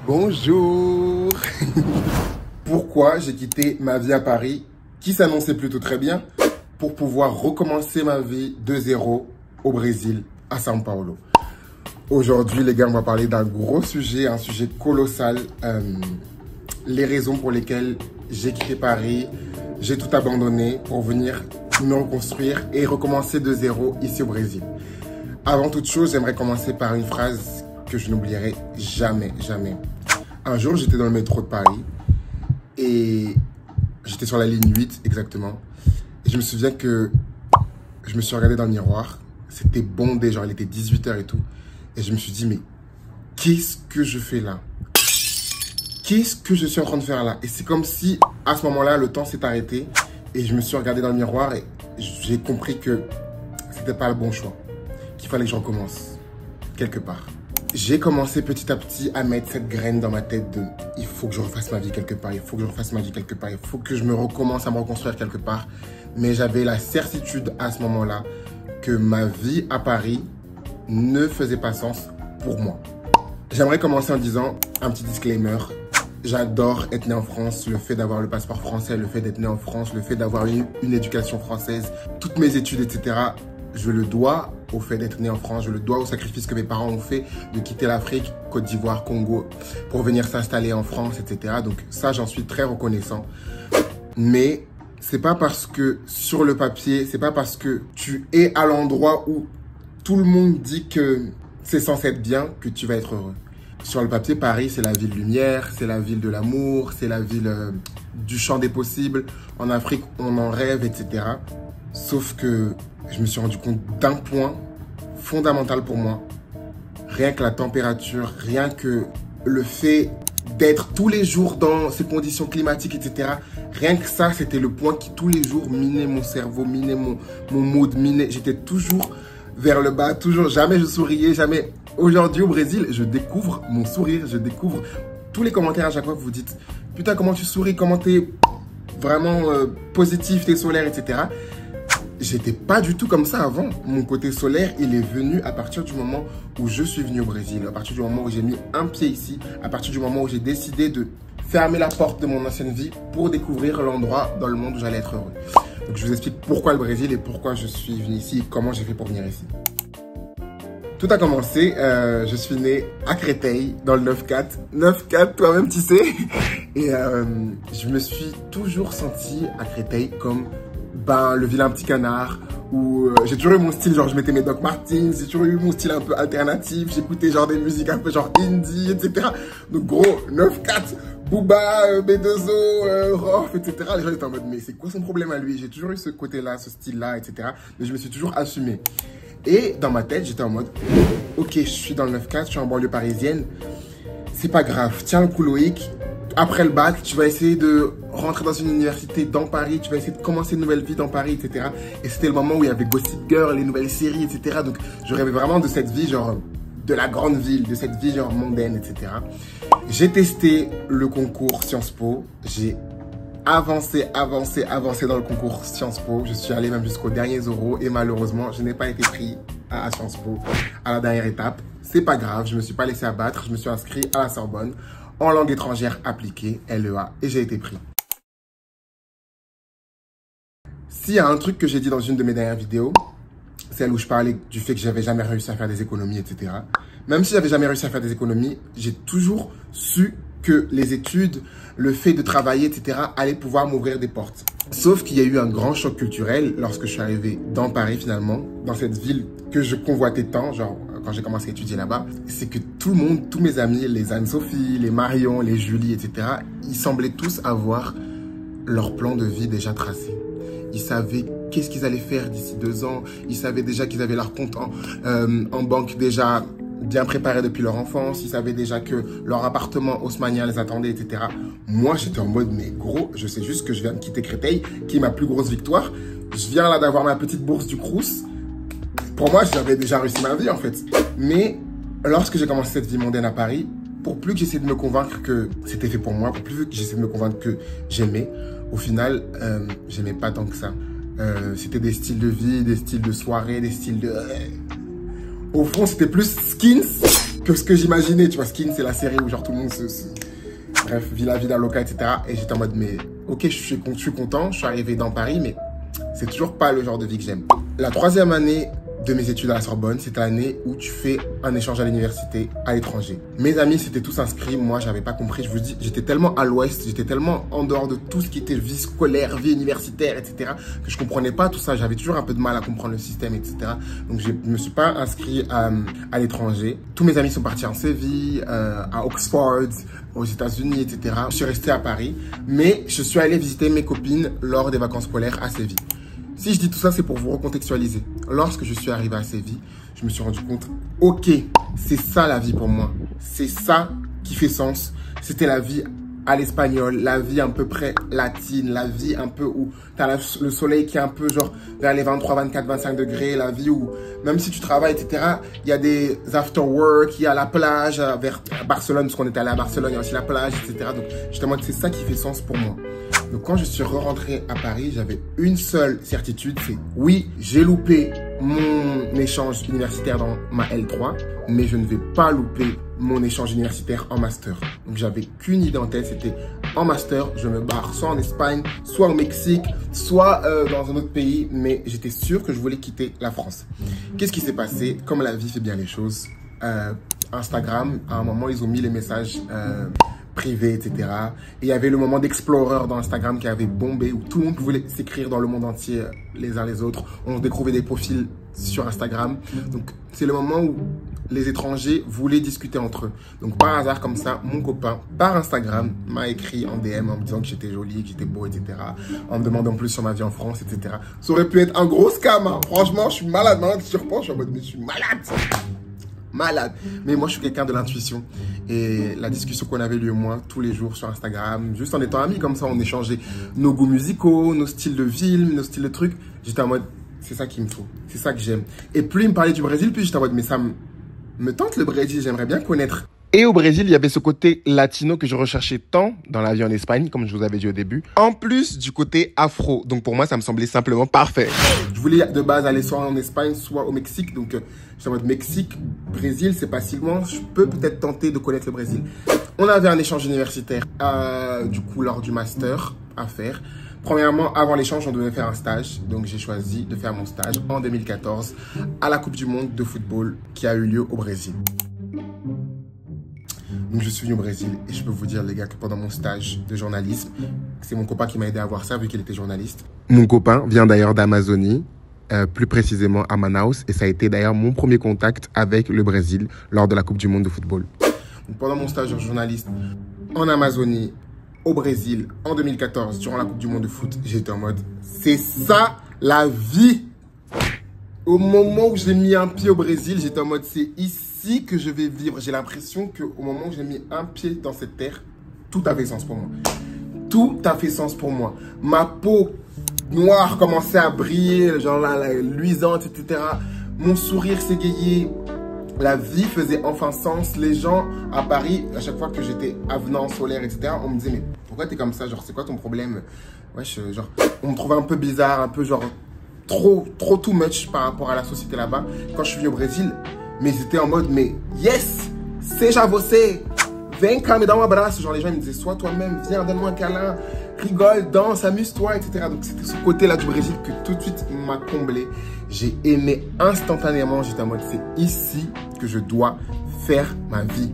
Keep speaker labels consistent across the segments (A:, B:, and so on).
A: Bonjour. Pourquoi j'ai quitté ma vie à Paris, qui s'annonçait plutôt très bien, pour pouvoir recommencer ma vie de zéro au Brésil, à São Paulo. Aujourd'hui, les gars, on va parler d'un gros sujet, un sujet colossal. Les raisons pour lesquelles j'ai quitté Paris, j'ai tout abandonné pour venir me reconstruire et recommencer de zéro ici au Brésil. Avant toute chose, j'aimerais commencer par une phrase que je n'oublierai jamais, jamais. Un jour, j'étais dans le métro de Paris et j'étais sur la ligne 8 exactement. Et je me souviens que je me suis regardé dans le miroir. C'était bondé, genre il était 18 h et tout. Et je me suis dit, mais qu'est-ce que je fais là? Qu'est-ce que je suis en train de faire là? Et c'est comme si, à ce moment-là, le temps s'est arrêté. Et je me suis regardé dans le miroir et j'ai compris que c'était pas le bon choix. Qu'il fallait que je recommence quelque part. J'ai commencé petit à petit à mettre cette graine dans ma tête de il faut que je refasse ma vie quelque part, il faut que je refasse ma vie quelque part, il faut que je me recommence à me reconstruire quelque part. Mais j'avais la certitude à ce moment-là que ma vie à Paris ne faisait pas sens pour moi. J'aimerais commencer en disant un petit disclaimer. J'adore être né en France, le fait d'avoir le passeport français, le fait d'être né en France, le fait d'avoir une éducation française, toutes mes études, etc. Je le dois au fait d'être né en France, je le dois au sacrifice que mes parents ont fait de quitter l'Afrique, Côte d'Ivoire, Congo, pour venir s'installer en France, etc. Donc ça, j'en suis très reconnaissant. Mais c'est pas parce que sur le papier, c'est pas parce que tu es à l'endroit où tout le monde dit que c'est censé être bien que tu vas être heureux. Sur le papier, Paris, c'est la ville lumière, c'est la ville de l'amour, c'est la ville du champ des possibles. En Afrique, on en rêve, etc. Sauf que je me suis rendu compte d'un point fondamental pour moi. Rien que la température, rien que le fait d'être tous les jours dans ces conditions climatiques, etc. Rien que ça, c'était le point qui tous les jours minait mon cerveau, minait mon mood, minait. J'étais toujours vers le bas, toujours, jamais je souriais, jamais. Aujourd'hui au Brésil, je découvre mon sourire, je découvre tous les commentaires à chaque fois que vous dites « Putain, comment tu souris, comment t'es vraiment positif, t'es solaire, etc. » J'étais pas du tout comme ça avant. Mon côté solaire, il est venu à partir du moment où je suis venu au Brésil, à partir du moment où j'ai mis un pied ici, à partir du moment où j'ai décidé de fermer la porte de mon ancienne vie pour découvrir l'endroit dans le monde où j'allais être heureux. Donc je vous explique pourquoi le Brésil et pourquoi je suis venu ici et comment j'ai fait pour venir ici. Tout a commencé, je suis né à Créteil, dans le 9-4. 9-4, toi-même tu sais. Et je me suis toujours senti à Créteil comme le vilain petit canard, où j'ai toujours eu mon style, genre je mettais mes Doc Martens, j'ai toujours eu mon style un peu alternatif, j'écoutais genre des musiques un peu genre indie, etc. Donc gros, 9-4, Booba, B2O, Rof, etc. Les gens étaient en mode, mais c'est quoi son problème à lui? J'ai toujours eu ce côté-là, ce style-là, etc. Mais je me suis toujours assumé. Et dans ma tête, j'étais en mode, ok, je suis dans le 9-4, je suis en banlieue parisienne, c'est pas grave, tiens le coup Loïc. Après le bac, tu vas essayer de rentrer dans une université dans Paris, tu vas essayer de commencer une nouvelle vie dans Paris, etc. Et c'était le moment où il y avait Gossip Girl, les nouvelles séries, etc. Donc, je rêvais vraiment de cette vie, genre, de la grande ville, de cette vie, genre, mondaine, etc. J'ai testé le concours Sciences Po. J'ai avancé dans le concours Sciences Po. Je suis allé même jusqu'au dernier euro et malheureusement, je n'ai pas été pris à Sciences Po à la dernière étape. C'est pas grave, je me suis pas laissé abattre. Je me suis inscrit à la Sorbonne en langue étrangère appliquée, LEA, et j'ai été pris. S'il y a un truc que j'ai dit dans une de mes dernières vidéos, celle où je parlais du fait que j'avais jamais réussi à faire des économies, etc. Même si j'avais jamais réussi à faire des économies, j'ai toujours su que les études, le fait de travailler, etc. allaient pouvoir m'ouvrir des portes. Sauf qu'il y a eu un grand choc culturel lorsque je suis arrivé dans Paris finalement, dans cette ville que je convoitais tant, genre quand j'ai commencé à étudier là-bas, c'est que tout le monde, tous mes amis, les Anne-Sophie, les Marion, les Julie, etc., ils semblaient tous avoir leur plan de vie déjà tracé. Ils savaient qu'est-ce qu'ils allaient faire d'ici 2 ans. Ils savaient déjà qu'ils avaient leur compte en banque déjà bien préparé depuis leur enfance. Ils savaient déjà que leur appartement haussmannien les attendait, etc. Moi, j'étais en mode, mais gros, je sais juste que je viens de quitter Créteil, qui est ma plus grosse victoire. Je viens là d'avoir ma petite bourse du Crous. Pour moi, j'avais déjà réussi ma vie, en fait. Mais lorsque j'ai commencé cette vie mondaine à Paris, pour plus que j'essayais de me convaincre que c'était fait pour moi, pour plus que j'essayais de me convaincre que j'aimais, au final, j'aimais pas tant que ça. C'était des styles de vie, des styles de soirée, des styles de... Au fond, c'était plus skins que ce que j'imaginais. Tu vois, Skin, c'est la série où genre tout le monde bref, vit la vida loca, etc. Et j'étais en mode, mais ok, je suis content, je suis arrivé dans Paris, mais c'est toujours pas le genre de vie que j'aime. La 3e année de mes études à la Sorbonne, c'est l'année où tu fais un échange à l'université à l'étranger. Mes amis s'étaient tous inscrits, moi j'avais pas compris, je vous dis, j'étais tellement à l'ouest, j'étais tellement en dehors de tout ce qui était vie scolaire, vie universitaire, etc. que je comprenais pas tout ça, j'avais toujours un peu de mal à comprendre le système, etc. Donc je me suis pas inscrit à l'étranger. Tous mes amis sont partis en Séville, à Oxford, aux États-Unis, etc. Je suis resté à Paris, mais je suis allé visiter mes copines lors des vacances scolaires à Séville. Si je dis tout ça, c'est pour vous recontextualiser. Lorsque je suis arrivé à Séville, je me suis rendu compte, ok, c'est ça la vie pour moi. C'est ça qui fait sens. C'était la vie à l'espagnol, la vie à peu près latine, la vie un peu où tu as le soleil qui est un peu genre vers les 23, 24, 25 degrés, la vie où même si tu travailles, etc., il y a des after-work, il y a la plage vers Barcelone, parce qu'on était allé à Barcelone, il y a aussi la plage, etc. Donc justement, c'est ça qui fait sens pour moi. Donc quand je suis rentré à Paris, j'avais une seule certitude, c'est oui, j'ai loupé mon échange universitaire dans ma L3, mais je ne vais pas louper mon échange universitaire en master. Donc j'avais qu'une idée en tête, c'était en master, je me barre soit en Espagne, soit au Mexique, soit dans un autre pays, mais j'étais sûr que je voulais quitter la France. Qu'est-ce qui s'est passé? Comme la vie fait bien les choses, Instagram, à un moment, ils ont mis les messages privé, etc. Et il y avait le moment d'Explorer dans Instagram qui avait bombé, où tout le monde pouvait s'écrire dans le monde entier les uns les autres. On découvrait des profils sur Instagram. Donc, c'est le moment où les étrangers voulaient discuter entre eux. Donc, par hasard, comme ça, mon copain, par Instagram, m'a écrit en DM en me disant que j'étais jolie, que j'étais beau, etc. En me demandant plus sur ma vie en France, etc. Ça aurait pu être un gros scam, hein. Franchement, je suis malade. Maintenant que je repense, je suis en mode, mais je suis malade. Mais moi, je suis quelqu'un de l'intuition. Et la discussion qu'on avait lui et moi tous les jours sur Instagram, juste en étant amis comme ça, on échangeait nos goûts musicaux, nos styles de film, nos styles de trucs. J'étais en mode, c'est ça qu'il me faut, c'est ça que j'aime. Et plus il me parlait du Brésil, plus j'étais en mode, mais ça me tente le Brésil, j'aimerais bien connaître. Et au Brésil, il y avait ce côté latino que je recherchais tant dans la vie en Espagne, comme je vous avais dit au début, en plus du côté afro. Donc pour moi, ça me semblait simplement parfait. Je voulais de base aller soit en Espagne, soit au Mexique. Donc j'étais en mode Mexique, Brésil, c'est pas si loin. Je peux peut-être tenter de connaître le Brésil. On avait un échange universitaire, du coup, lors du master à faire. Premièrement, avant l'échange, on devait faire un stage. Donc j'ai choisi de faire mon stage en 2014 à la Coupe du Monde de football qui a eu lieu au Brésil. Donc je suis venu au Brésil et je peux vous dire les gars que pendant mon stage de journalisme, c'est mon copain qui m'a aidé à voir ça vu qu'il était journaliste. Mon copain vient d'ailleurs d'Amazonie, plus précisément à Manaus, et ça a été d'ailleurs mon premier contact avec le Brésil lors de la Coupe du Monde de football. Donc pendant mon stage de journaliste en Amazonie, au Brésil, en 2014, durant la Coupe du Monde de foot, j'étais en mode c'est ça la vie. Au moment où j'ai mis un pied au Brésil, j'étais en mode c'est ici que je vais vivre. J'ai l'impression qu'au moment où j'ai mis un pied dans cette terre, tout a fait sens pour moi. Tout a fait sens pour moi. Ma peau noire commençait à briller, genre là, luisante, etc. Mon sourire s'égayait. La vie faisait enfin sens. Les gens à Paris, à chaque fois que j'étais avenant, solaire, etc., on me disait mais pourquoi t'es comme ça? Genre c'est quoi ton problème? Wesh, genre on me trouvait un peu bizarre, un peu genre trop too much par rapport à la société là-bas. Quand je suis venu au Brésil, mais j'étais en mode, mais yes, seja você, vem cá, me dá um abraço. Genre les gens ils me disaient, sois toi-même, viens, donne-moi un câlin, rigole, danse, amuse-toi, etc. Donc c'était ce côté-là du Brésil que tout de suite m'a comblé. J'ai aimé instantanément, j'étais en mode, c'est ici que je dois faire ma vie.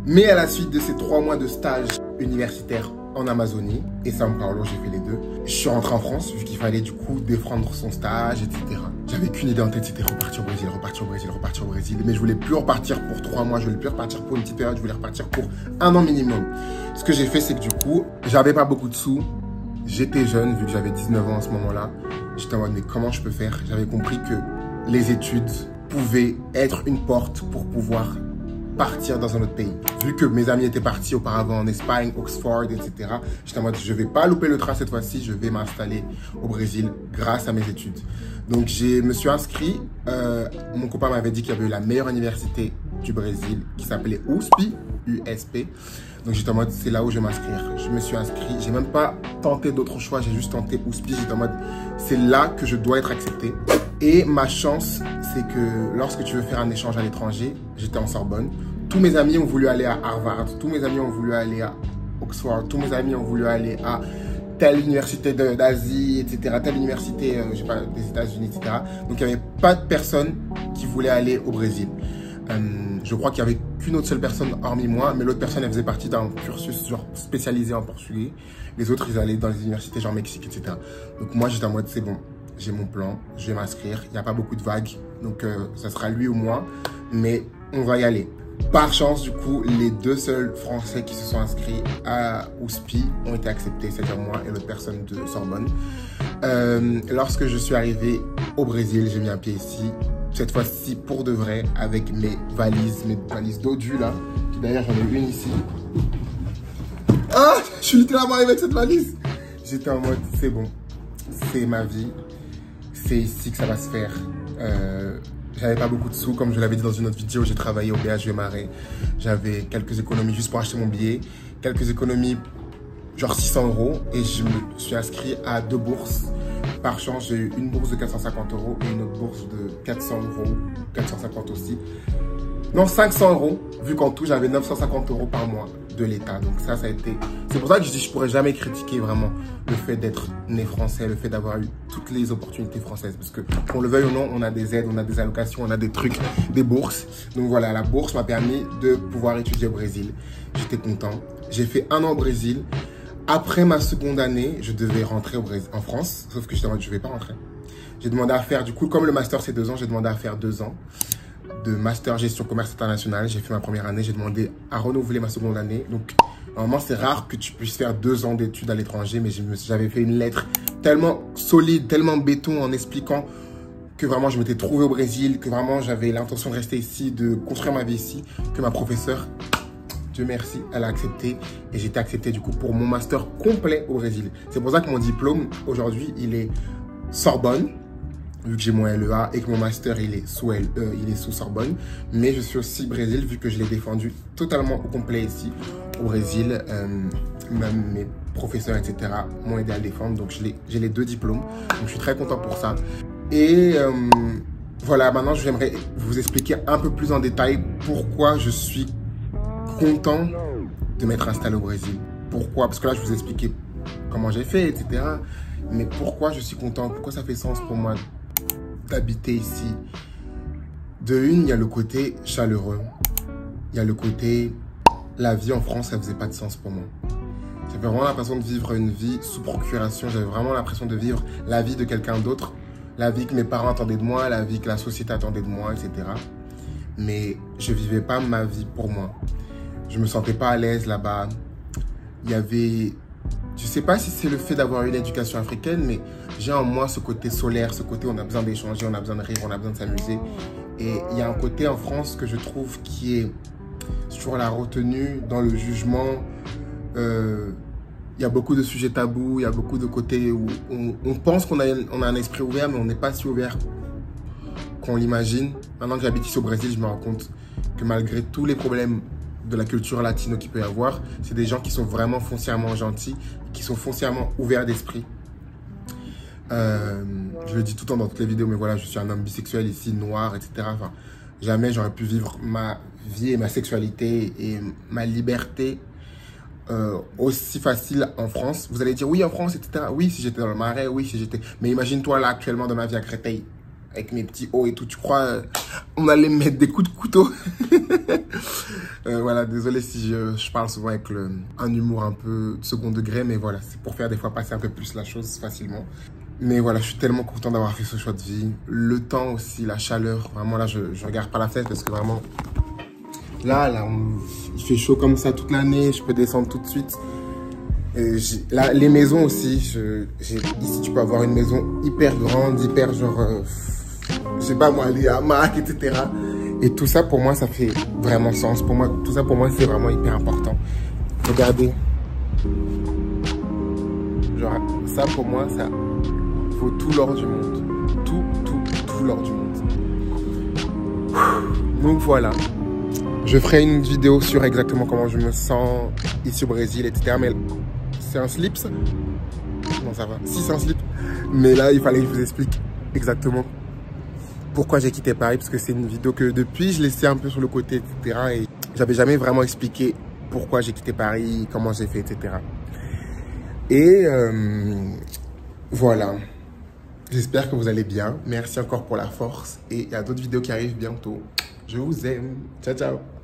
A: Mais à la suite de ces 3 mois de stage universitaire en Amazonie et São Paulo, j'ai fait les deux. Je suis rentré en France vu qu'il fallait du coup défendre son stage, etc. J'avais qu'une idée en tête, c'était repartir au Brésil, repartir au Brésil, repartir au Brésil. Mais je voulais plus repartir pour 3 mois, je voulais plus repartir pour une petite période, je voulais repartir pour 1 an minimum. Ce que j'ai fait, c'est que du coup, j'avais pas beaucoup de sous. J'étais jeune, vu que j'avais 19 ans à ce moment-là. J'étais en mode, mais comment je peux faire? J'avais compris que les études pouvaient être une porte pour pouvoir partir dans un autre pays. Vu que mes amis étaient partis auparavant en Espagne, Oxford, etc., j'étais en mode, je vais pas louper le train cette fois-ci, je vais m'installer au Brésil grâce à mes études. Donc, je me suis inscrit. Mon copain m'avait dit qu'il y avait eu la meilleure université du Brésil qui s'appelait USP, USP. Donc, j'étais en mode, c'est là où je vais m'inscrire. Je me suis inscrit. J'ai même pas tenté d'autres choix, j'ai juste tenté USP. J'étais en mode, c'est là que je dois être accepté. Et ma chance, c'est que lorsque tu veux faire un échange à l'étranger, j'étais en Sorbonne. Tous mes amis ont voulu aller à Harvard, tous mes amis ont voulu aller à Oxford, tous mes amis ont voulu aller à telle université d'Asie, etc., telle université, je sais pas, des États-Unis, etc. Donc, il n'y avait pas de personne qui voulait aller au Brésil. Je crois qu'il n'y avait qu'une autre seule personne hormis moi, mais l'autre personne, elle faisait partie d'un cursus genre spécialisé en portugais. Les autres, ils allaient dans les universités genre Mexique, etc. Donc, moi, j'étais en mode, c'est bon, j'ai mon plan, je vais m'inscrire. Il n'y a pas beaucoup de vagues, donc ça sera lui ou moi, mais on va y aller. Par chance, du coup, les deux seuls Français qui se sont inscrits à OUSPI ont été acceptés, c'est-à-dire moi et l'autre personne de Sorbonne. Lorsque je suis arrivé au Brésil, j'ai mis un pied ici, cette fois-ci pour de vrai, avec mes valises dodues là. D'ailleurs, j'en ai une ici. Ah, je suis littéralement arrivé avec cette valise. J'étais en mode, c'est bon, c'est ma vie, c'est ici que ça va se faire. J'avais pas beaucoup de sous, comme je l'avais dit dans une autre vidéo, j'ai travaillé au BHV Marais. J'avais quelques économies juste pour acheter mon billet, quelques économies genre 600 € et je me suis inscrit à 2 bourses. Par chance, j'ai eu une bourse de 450 € et une autre bourse de 400 €, 450 aussi. Non, 500 €, vu qu'en tout, j'avais 950 € par mois de l'État. Donc ça a été... C'est pour ça que je dis que je pourrais jamais critiquer vraiment le fait d'être né français, le fait d'avoir eu toutes les opportunités françaises. Parce que, qu'on le veuille ou non, on a des aides, on a des allocations, on a des trucs, des bourses. Donc voilà, la bourse m'a permis de pouvoir étudier au Brésil. J'étais content. J'ai fait 1 an au Brésil. Après ma seconde année, je devais rentrer en France. Sauf que je ne vais pas rentrer. J'ai demandé à faire, du coup, comme le master c'est 2 ans, j'ai demandé à faire 2 ans de master gestion commerce international. J'ai fait ma première année, j'ai demandé à renouveler ma seconde année. Donc, normalement, c'est rare que tu puisses faire 2 ans d'études à l'étranger, mais j'avais fait une lettre tellement solide, tellement béton en expliquant que vraiment je m'étais trouvé au Brésil, que vraiment j'avais l'intention de rester ici, de construire ma vie ici, que ma professeure, Dieu merci, elle a accepté et j'ai été accepté du coup pour mon master complet au Brésil. C'est pour ça que mon diplôme aujourd'hui, il est Sorbonne, vu que j'ai mon LEA et que mon master il est sous Sorbonne, mais je suis aussi Brésil vu que je l'ai défendu totalement au complet ici au Brésil. Même mes professeurs etc m'ont aidé à le défendre, donc j'ai les 2 diplômes, donc je suis très content pour ça. Et voilà, maintenant j'aimerais vous expliquer un peu plus en détail pourquoi je suis content de m'être installé au Brésil. Pourquoi? Parce que là je vous ai expliqué comment j'ai fait etc, mais pourquoi je suis content, pourquoi ça fait sens pour moi d'habiter ici. De une, il y a le côté chaleureux. Il y a le côté... La vie en France, ça faisait pas de sens pour moi. J'avais vraiment l'impression de vivre une vie sous procuration. J'avais vraiment l'impression de vivre la vie de quelqu'un d'autre. La vie que mes parents attendaient de moi, la vie que la société attendait de moi, etc. Mais je vivais pas ma vie pour moi. Je me sentais pas à l'aise là-bas. Il y avait... Je sais pas si c'est le fait d'avoir une éducation africaine, mais j'ai en moi ce côté solaire, ce côté on a besoin d'échanger, on a besoin de rire, on a besoin de s'amuser. Et il y a un côté en France que je trouve qui est sur la retenue, dans le jugement. Il y a beaucoup de sujets tabous, il y a beaucoup de côtés où on pense qu'on a un esprit ouvert, mais on n'est pas si ouvert qu'on l'imagine. Maintenant que j'habite ici au Brésil, je me rends compte que malgré tous les problèmes de la culture latino qu'il peut y avoir, c'est des gens qui sont vraiment foncièrement gentils, qui sont foncièrement ouverts d'esprit. Je le dis tout le temps dans toutes les vidéos, mais voilà, je suis un homme bisexuel ici, noir, etc. Enfin, jamais j'aurais pu vivre ma vie et ma sexualité et ma liberté aussi facile en France. Vous allez dire, oui, en France, etc. Oui, si j'étais dans le Marais, oui, si j'étais... Mais imagine-toi là, actuellement, dans ma vie à Créteil, avec mes petits hauts et tout, tu crois on allait me mettre des coups de couteau. Voilà, désolé si je parle souvent avec un humour un peu de second degré, mais voilà, c'est pour faire des fois passer un peu plus la chose facilement. Mais voilà, je suis tellement content d'avoir fait ce choix de vie. Le temps aussi, la chaleur, vraiment là, je regarde pas la fenêtre parce que vraiment, là il fait chaud comme ça toute l'année, je peux descendre tout de suite. Et là, les maisons aussi, ici tu peux avoir une maison hyper grande, hyper genre, je sais pas moi, les hamacs, etc. Et tout ça pour moi, ça fait vraiment sens. Pour moi, tout ça pour moi, c'est vraiment hyper important. Regardez. Genre, ça pour moi, ça vaut tout l'or du monde. Tout l'or du monde. Donc voilà. Je ferai une vidéo sur exactement comment je me sens ici au Brésil, etc. Mais c'est un slip, ça? Non, ça va. Si, c'est un slip. Mais là, il fallait que je vous explique exactement pourquoi j'ai quitté Paris, parce que c'est une vidéo que depuis, je laissais un peu sur le côté, etc. Et j'avais jamais vraiment expliqué pourquoi j'ai quitté Paris, comment j'ai fait, etc. Et voilà. J'espère que vous allez bien. Merci encore pour la force. Et il y a d'autres vidéos qui arrivent bientôt. Je vous aime. Ciao, ciao.